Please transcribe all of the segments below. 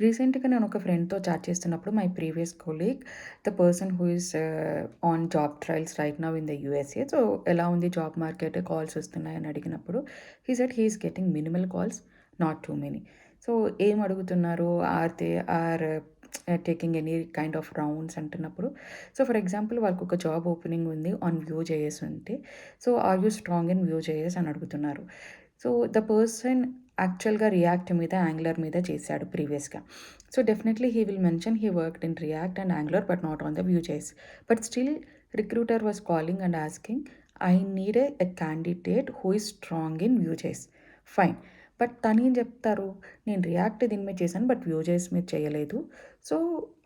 రీసెంట్‌గా నేను ఒక ఫ్రెండ్‌తో చాట్ చేస్తున్నప్పుడు my previous colleague the person who is on job trials right now in the USA. So, ఎలా ఉంది జాబ్ మార్కెట్ కాల్స్ వస్తున్నాయని అడిగినప్పుడు he said he is getting minimal calls, not too many. So, ఏం అడుగుతున్నారు? Are taking any kind of rounds అంటున్నప్పుడు, so, for example వాళ్ళకొక job opening ఉంది on Vue.js ఉంటే, so, are you strong in Vue.js అని అడుగుతున్నారు. సో, ద పర్సన్ యాక్చువల్‌గా react మీద, యాంగులర్ మీద చేశాడు ప్రీవియస్‌గా. So, definitely he will mention he worked in react and angular but not on the Vue.js. But still recruiter was calling and asking, I need a candidate who is strong in Vue.js. Fine. But తనేం చెప్తారు, నేను react దీని మీద చేశాను but Vue.js మీద చేయలేదు. So,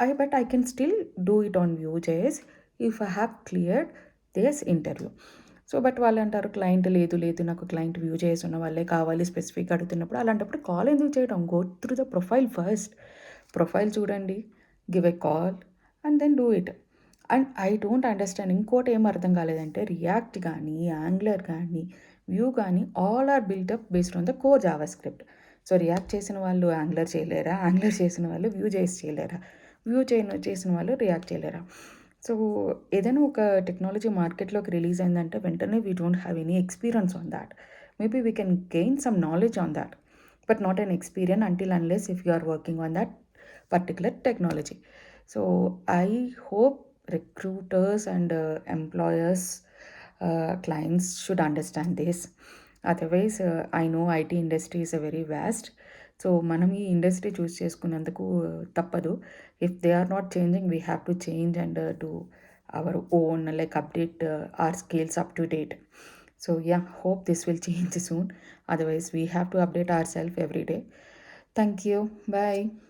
I can still do it on Vue.js if I have cleared this interview. So, but వాళ్ళంటారు client లేదు నాకు క్లయింట్ Vue.js ఉన్న వాళ్ళే కావాలి స్పెసిఫిక్‌గా అడుగుతున్నప్పుడు, అలాంటప్పుడు కాల్ ఎందుకు చేయడం? Go through the profile first. Profile చూడండి, give a call and then do it. And I don't understand, ఇంకోటి ఏం అర్థం కాలేదంటే రియాక్ట్ గానీ, యాంగులర్ గానీ, వ్యూ గానీ all are built up based on the core JavaScript. So, React చేసిన వాళ్ళు యాంగులర్ చేయలేరా? యాంగులర్ చేసిన వాళ్ళు Vue.js చేయలేరా? చేసిన వాళ్ళు రియాక్ట్ చేయలేరా? సో, ఏదైనా ఒక టెక్నాలజీ మార్కెట్‌లోకి రిలీజ్ అయిందంటే వెంటనే we don't have any experience on that. Maybe we can gain some knowledge on that. But not an experience until unless if you are working on that particular technology. So, I hope recruiters and employers, clients should understand this. Otherwise, I know IT industry is a very vast. So, మనం ఈ industry choose చేసుకున్నందుకు తప్పదు. If they are not changing, we have to change and do our own like update our skills up to date. So yeah, hope this will change soon. Otherwise, we have to update ourselves every day. Thank you. Bye.